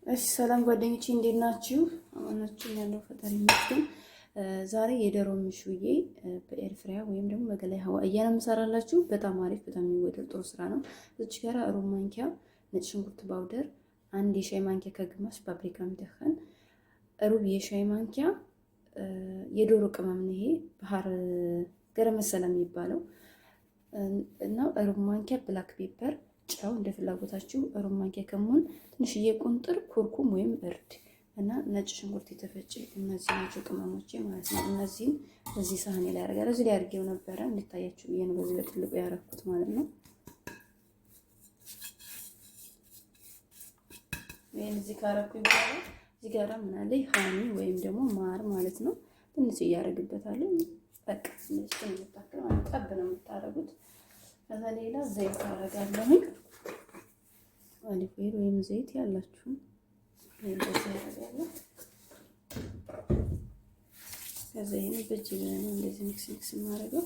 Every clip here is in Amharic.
እሺ ሰላም ጓደኞቼ እንዴት ናችሁ? አማናችሁ ያለው ፈጣሪ ይመስገን። ዛሬ የዶሮ ምሽውዬ በኤር ፍራየር ወይም ደግሞ በገላይ ሀዋያ ነው የምሰራላችሁ። በጣም አሪፍ በጣም የሚወደድ ጥሩ ስራ ነው። እዚህ ጋር ሩብ ማንኪያ ነጭ ሽንኩርት ባውደር፣ አንድ የሻይ ማንኪያ ከግማሽ ፓፕሪካ ምደኸን፣ ሩብ የሻይ ማንኪያ የዶሮ ቅመም ነው። ይሄ ባህር ገረም መሰለ የሚባለው እና ሩብ ማንኪያ ብላክ ፔፐር፣ ጨው እንደ ፍላጎታችሁ፣ ሩብ ማንኪያ ከሙን፣ ትንሽዬ ቁንጥር ኩርኩም ወይም እርድ እና ነጭ ሽንኩርት የተፈጨ። እነዚህ ናቸው ቅመሞቼ ማለት ነው። እነዚህን በዚህ ሳህኔ ላይ አደርጋለሁ። እዚህ ላይ አድርጌው ነበረ እንድታያችሁ ብዬ ነው በዚህ በትልቁ ያደረኩት ማለት ነው። ይሄን እዚህ ካረኩኝ በኋላ እዚህ ጋር ምን አለ ሃኒ ወይም ደግሞ ማር ማለት ነው። ትንሽ እያደረግበታለሁ። በቃ ትንሽ የምታክል ማለት ጠብ ነው የምታረጉት። ከዛ ሌላ ዘይት አደርጋለሁ። ኦሊቭ ኦይል ወይም ዘይት ያላችሁ እንደዚህ ያደርጋለሁ። ከዛ ይሄን በእጅ ነው እንደዚህ ሚክስ ማድረገው።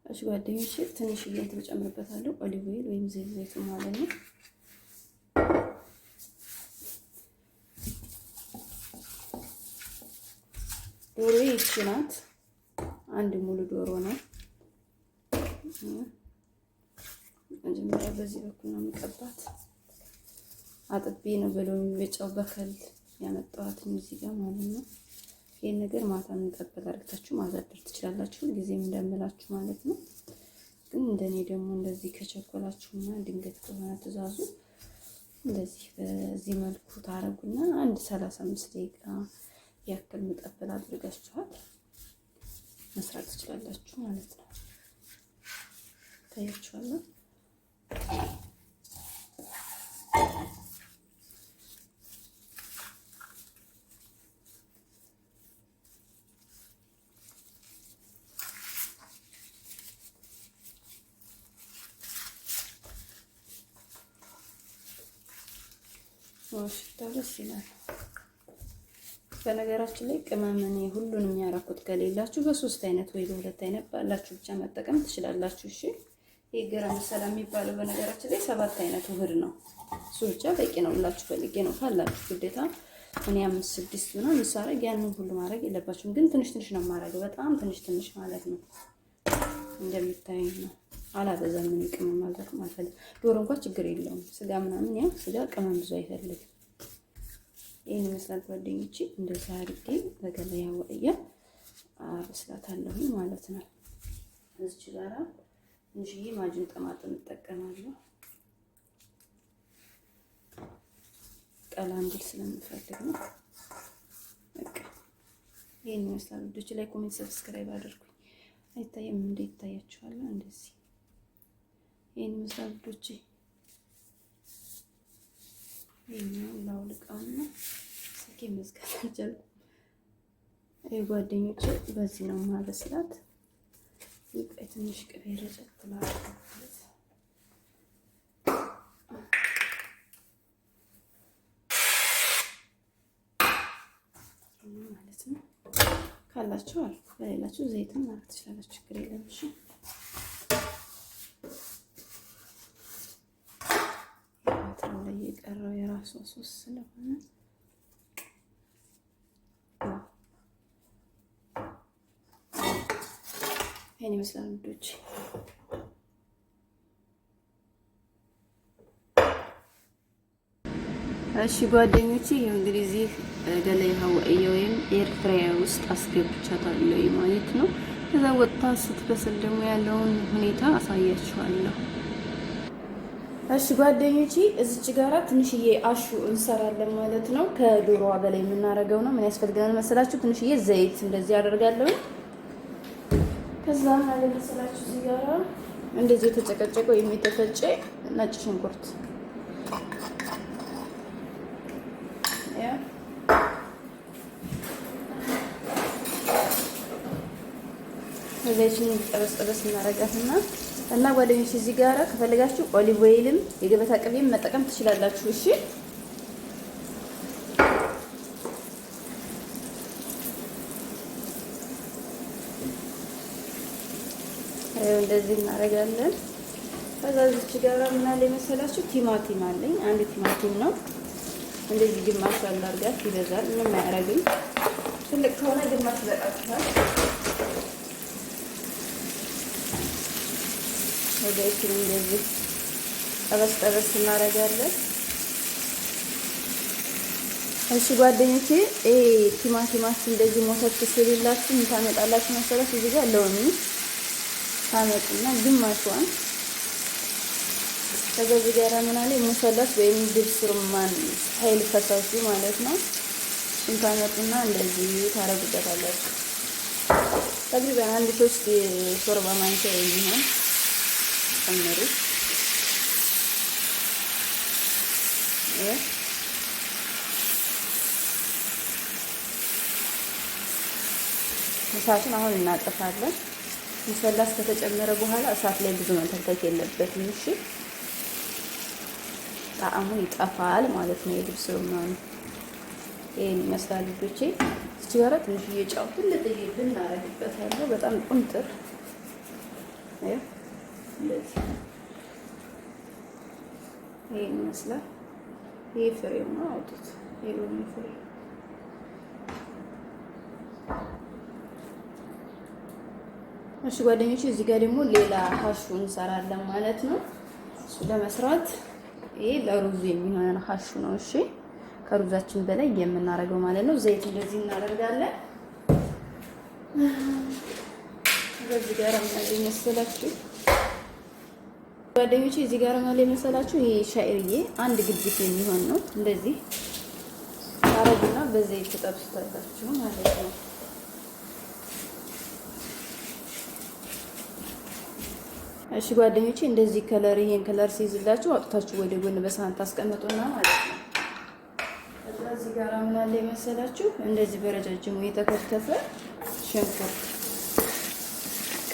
እሺ ጓደኞቼ ትንሽ እንትን ጨምርበታለሁ። ኦሊቭ ኦይል ወይም ዘይት ማለት ነው። ዶሮ ይቺ ናት። አንድ ሙሉ ዶሮ ነው። መጀመሪያ በዚህ በኩል ነው የምቀባት። አጥቤ ነው በሎሚ በጨው በከል ያመጣኋት እዚህ ጋር ማለት ነው። ይሄን ነገር ማታ እንጠበል አድርጋችሁ ማዛደር ትችላላችሁ፣ ጊዜም እንደምላችሁ ማለት ነው። ግን እንደኔ ደግሞ እንደዚህ ከቸኮላችሁና ድንገት ከሆነ ትእዛዙ እንደዚህ በዚህ መልኩ ታረጉና አንድ 35 ደቂቃ ያክል መጠበል አድርጋችኋል መስራት ትችላላችሁ ማለት ነው። ታያችኋል። ሽታው ደስ ይላል። በነገራችን ላይ ቅመምን ሁሉንም ያራኩት ከሌላችሁ በሶስት አይነት ወይ በሁለት አይነት ባላችሁ ብቻ መጠቀም ትችላላችሁ። እሺ ይሄ ገረም መሰለ የሚባለው በነገራችን ላይ 7 አይነት ውህድ ነው። እሱ ብቻ በቂ ነው ብላችሁ ፈልጌ ነው። ካላችሁ ግዴታ እኔ 5 6 ምናምን ምሳረግ ያንን ሁሉ ማድረግ የለባችሁም። ግን ትንሽ ትንሽ ነው ማድረግ፣ በጣም ትንሽ ትንሽ ማለት ነው። እንደምታዩኝ ነው። አላበዛም። ምን ቅመም ማድረግ ማለት ዶሮ እንኳን ችግር የለውም። ስጋ ምናምን ያው ስጋ ቅመም ብዙ አይፈልግም። ይሄን መስራት ጓደኞቼ እንደዛ አድርጌ በገበያ ወጥያ አበስላታለሁ ማለት ነው። እዚህ ጋራ እንጂ ማጅን ጠማጥም እጠቀማለሁ ቀላ እንዲል ስለምፈልግ ነው። በቃ ይሄን መስራት ልጆች ላይ ኮሜንት ሰብስክራይብ አድርጉኝ። አይታየም እንዴ? ይታያችኋል እንደዚህ። ይሄን መስራት ልጆች ይሄን ላውልቃውና ስልኬ መዝጋት አልቻልኩም። ጓደኞቼ በዚህ ነው ማበስላት። ይቀይ ትንሽ ቅቤ ረጨት ማለት ነው። ካላችሁ አልኩ በሌላችሁ ዘይትን ማለት ትችላላችሁ፣ ችግር የለም። እሺ ላይ የቀረው የራሱ ሶስ ስለሆነ ይሄን ይመስላል ልጆች። እሺ ጓደኞቼ ይሄው እንግዲህ እዚህ ገላይ ሀዋያ ወይም ኤር ፍራየር ውስጥ አስገብቻታለሁ ማለት ነው። ከዛ ወጥታ ስትበስል ደግሞ ያለውን ሁኔታ አሳያችኋለሁ። እሺ ጓደኞቼ እዚች ጋራ ትንሽዬ አሹ እንሰራለን ማለት ነው። ከዶሮዋ በላይ የምናደርገው ነው። ምን ያስፈልገናል መሰላችሁ? ትንሽዬ ዘይት እንደዚህ አደርጋለሁ። ከዛ ማለት መሰላችሁ እዚህ ጋራ እንደዚህ የተጨቀጨቀ ወይም የተፈጨ ነጭ ሽንኩርት ያ ከዛችን ጠበስ እናረጋትና እና ጓደኞች እዚህ ጋራ ከፈለጋችሁ ኦሊቭ ኦይልም የገበታ ቅቤም መጠቀም ትችላላችሁ። እሺ እንደዚህ እናደርጋለን። ከዛ እዚች ጋር ምን አለ መሰላችሁ ቲማቲም አለኝ። አንድ ቲማቲም ነው እንደዚህ ግማሽ አላርጋት፣ ይበዛል ምንም አያረግም። ትልቅ ከሆነ ግማሽ ይበቃችኋል። ወደዚህ እንደዚህ ጠበስ ጠበስ እናደርጋለን። እሺ ጓደኞቼ ቲማቲማችሁ እንደዚህ ሞተት ሲልላችሁ ምን ታመጣላችሁ መሰላችሁ? እዚህ ጋር ሎሚ ታመጡና ግማሿን ከዚህ ጋር ምን አለ ሙሰላስ ወይም ድብስ ሩማን ስታይል ፈሳሹ ማለት ነው። እሱን ታመጡና እንደዚህ ታረጉበታላችሁ። ተግሪባን አንድ 3 ሾርባ ማንኪያ የሚሆን ጨምሩ። እሳቱን አሁን እናጠፋለን። ሙሰላስ ከተጨመረ በኋላ እሳት ላይ ብዙ መንተክተክ የለበትም። እሺ ጣዕሙ ይጠፋል ማለት ነው። የድብስ ሩማን ይሄን ይመስላል ልጆቼ። እዚህ ጋር ትንሽዬ ጫው ትልጥዬ ብናረግበታለሁ። በጣም ቁንጥር እንደዚህ ይሄን ይመስላል። ይሄ ፍሬው ነው፣ አውጡት። የሎሚ ፍሬ እሺ ጓደኞቼ፣ እዚህ ጋር ደግሞ ሌላ ሀሹ እንሰራለን ማለት ነው። እሱ ለመስራት ይሄ ለሩዝ የሚሆነን ሀሹ ነው። እሺ ከሩዛችን በላይ የምናደርገው ማለት ነው። ዘይት እንደዚህ እናደርጋለን። በዚህ ጋር ማለት መሰላችሁ ጓደኞቼ፣ እዚህ ጋር ማለት መሰላችሁ ይሄ ሻይርዬ አንድ ግድፍ የሚሆን ነው። እንደዚህ ታረጉና በዘይት ተጠብሱታላችሁ ማለት ነው። እሺ ጓደኞቼ፣ እንደዚህ ከለር ይሄን ከለር ሲይዝላችሁ አውጥታችሁ ወደ ጎን በሳህን ታስቀምጡና ማለት ነው። እዚህ ጋር ምን አለ መሰላችሁ እንደዚህ በረጃጅሙ የተከተፈ ሽንኩርት፣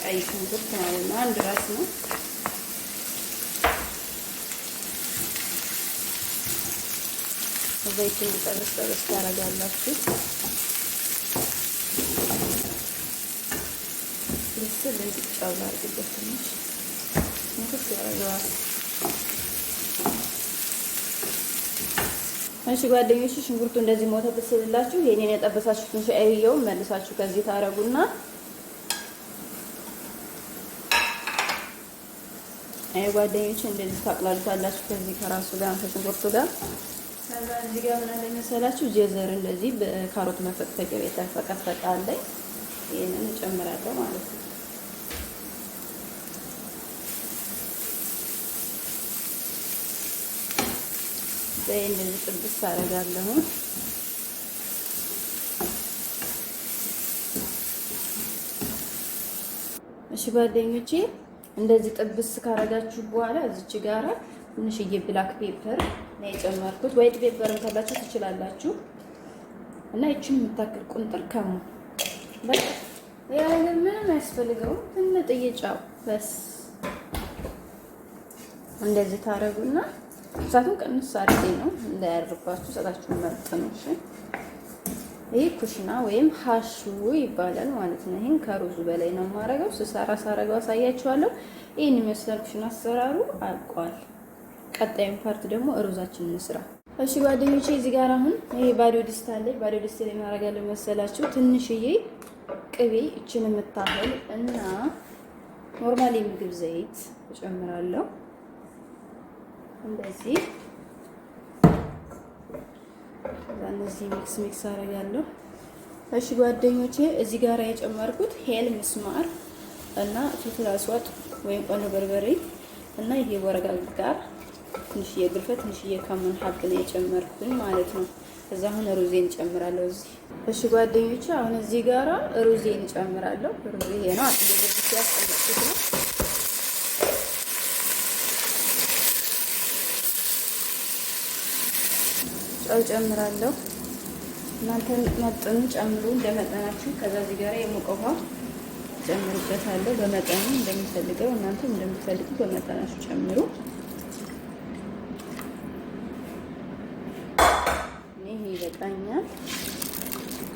ቀይ ሽንኩርት ማለት ነው። አንድ ራስ ነው። ዘይቱን ጠበስ ጠበስ ታደርጋላችሁ። ልስል እንዲጫው አድርጉበት ትንሽ ሙክት ያደርገዋል። እሺ ጓደኞች፣ ሽንኩርቱ እንደዚህ ሞተት ሲልላችሁ የኔን የጠበሳችሁትን ሻይየውን መልሳችሁ ከዚህ ታረጉና ጓደኞች እንደዚህ ታቅላሉታላችሁ ከዚህ ከራሱ ጋር ከሽንኩርቱ ጋር። ከዛ እዚህ ጋር ምን አለ መሰላችሁ ጀዘር እንደዚህ በካሮት መፈቅፈቂያ የተፈቀፈቀ አለ። ይሄንን እጨምራለሁ ማለት ነው። እንደዚህ ጥብስ አደርጋለሁ። እሺ ጓደኞቼ፣ እንደዚህ ጥብስ ካረጋችሁ በኋላ እዚች ጋራ ትንሽዬ ብላክ ፔፐር ነው የጨመርኩት። ዋይት ፔፐርም ካላችሁ ትችላላችሁ። እና እቺን የምታክል ቁንጥር ከሙ በቃ ያ ነገር ምንም አያስፈልገውም። ትንጥዬ ጫው በስ እንደዚህ ታረጉና እሳቱን ቀንስ አድርጌ ነው እንዳያርባችሁ ሰጣችሁ መጥኑ። እሺ ይሄ ኩሽና ወይም ሀሹ ይባላል ማለት ነው። ይሄን ከሩዙ በላይ ነው የማረገው። ሳረገው አሳያችኋለሁ። ይሄን ይመስላል ኩሽና አሰራሩ አልቋል። ቀጣዩን ፓርት ደግሞ ሩዛችንን እንስራ። እሺ ጓደኞቼ፣ እዚህ ጋር አሁን ይሄ ባዶ ድስት አለኝ። ባዶ ድስት ላይ እናደርጋለን መሰላችሁ ትንሽዬ ቅቤ እችን የምታህል እና ኖርማል የምግብ ዘይት እጨምራለሁ። እንደዚህ እነዚህ ሚክስ አደርጋለሁ። እሺ ጓደኞቼ፣ እዚህ ጋር የጨመርኩት ሄል ምስማር እና ፍልፍል አስዋጥ ወይም ቆንጆ በርበሬ እና ይሄ ወረጋ ጋር ትንሽዬ ግርፈት ትንሽዬ ከመን ሀብል የጨመርኩኝ ማለት ነው። ከዛ አሁን ሩዜን ጨምራለሁ እዚህ። እሺ ጓደኞቼ፣ አሁን እዚህ ጋራ ሩዜን ጨምራለሁ። ሩዜ ይሄ ነው አጥቦት ያስቀምጡት ነው። ጨው ጨምራለሁ። እናንተ መጠኑ ጨምሩ እንደመጠናችሁ። ከዛ እዚህ ጋራ የሞቀ ውሃ ጨምሩበታለሁ በመጠኑ እንደሚፈልገው። እናንተ እንደምትፈልጉ በመጠናችሁ ጨምሩ። ይሄ ይበቃኛል።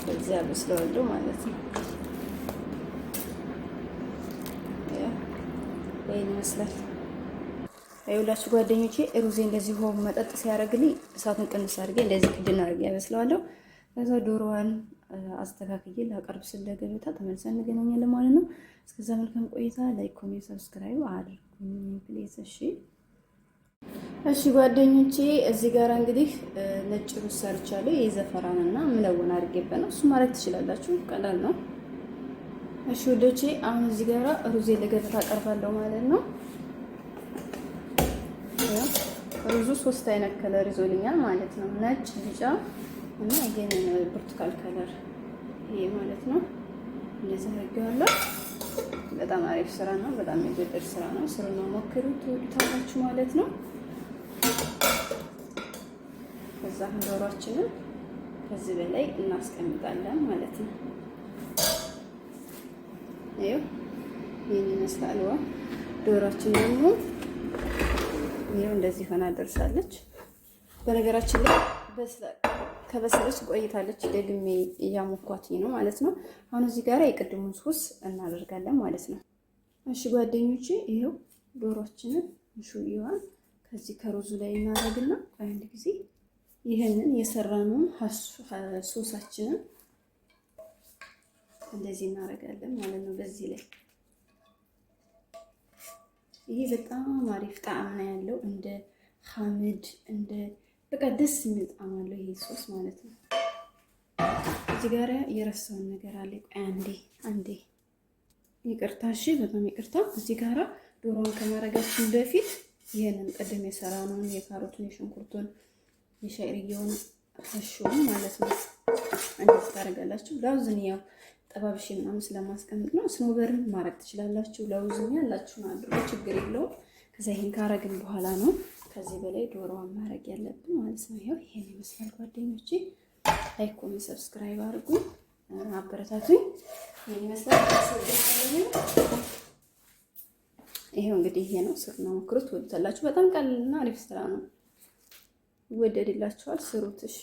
በዚያ በስለዋለሁ ማለት ነው። ይሄን ይመስላል። አይውላችሁ ጓደኞቼ ሩዜ እንደዚህ ሆኖ መጠጥ ሲያደርግልኝ እሳቱን ቅንስ አድርጌ እንደዚህ ክድና አድርጌ ያበስለዋለሁ። ከዛ ዶሮዋን አስተካክዬ ላቀርብ ስለገበታ ተመልሰን እንገናኛለን ማለት ነው። እስከዛ መልካም ቆይታ። ላይክ፣ ኮሜንት፣ ሰብስክራይብ አድርጉኝ ፕሊዝ። እሺ ጓደኞቼ እዚህ ጋር እንግዲህ ነጭ ሩዝ ሰርቻለሁ። የዘፈራንና ምለውን አድርጌበት ነው። እሱ ማድረግ ትችላላችሁ፣ ቀላል ነው። እሺ ወዶቼ አሁን እዚህ ጋር ሩዜ ለገበታ አቀርባለሁ ማለት ነው። ሩዙ 3 አይነት ከለር ይዞልኛል ማለት ነው። ነጭ፣ ቢጫ እና ይሄንን ብርቱካን ከለር ይሄ ማለት ነው። እንደዚህ አድርጌዋለሁ። በጣም አሪፍ ስራ ነው። በጣም የሚወደድ ስራ ነው። ስሩን ሞክሩት፣ ትወዱታላችሁ ማለት ነው። ከዛ ዶሮአችንን ከዚህ በላይ እናስቀምጣለን ማለት ነው። ይሄው ይሄን ይመስላል። ዶሮአችን ደግሞ ይሄው እንደዚህ ሆና ደርሳለች። በነገራችን ላይ ከበሰለች ቆይታለች። ደግሜ እያሞኳት ነው ማለት ነው። አሁን እዚህ ጋር የቅድሙን ሶስ እናደርጋለን ማለት ነው። እሺ ጓደኞቼ ይሄው ዶሮአችንን እንሹይዋን ከዚህ ከሩዙ ላይ እናደርግና አንድ ጊዜ ይሄንን የሰራነውን ሶሳችንን እንደዚህ እናደርጋለን ማለት ነው። በዚህ ላይ ይሄ በጣም አሪፍ ጣዕም ነው ያለው። እንደ ሐምድ እንደ በቃ ደስ የሚል ጣዕም አለው ይሄ ሶስ ማለት ነው። እዚህ ጋር የረሳውን ነገር አለ። አንዴ ይቅርታ፣ እሺ በጣም ይቅርታ። እዚህ ጋር ዶሮውን ከማረጋችን በፊት ይሄንን ቀደም የሰራነውን የካሮቱን፣ የሽንኩርቱን፣ የሻይርየውን ፈሹን ማለት ነው እንደዚህ ታደርጋላችሁ። ለውዝን ያው ጠባብሽ ምናምን ስለማስቀምጥ ነው። ስኖበርን ማድረግ ትችላላችሁ። ለውዝን ያላችሁን አድርጉ፣ ችግር የለውም። ከዛ ይሄን ካረግን በኋላ ነው ከዚህ በላይ ዶሮዋን ማድረግ ያለብን ማለት ነው። ይሄው ይሄን ይመስላል ጓደኞቼ። ላይክ፣ ኮሜንት፣ ሰብስክራይብ አድርጉ፣ አበረታቱኝ። ይሄን ይመስላል። ይሄው እንግዲህ ይሄ ነው። ስሩና ሞክሩት፣ ትወዱታላችሁ። በጣም ቀላልና አሪፍ ስራ ነው። ይወደድላችኋል። ስሩት እሺ።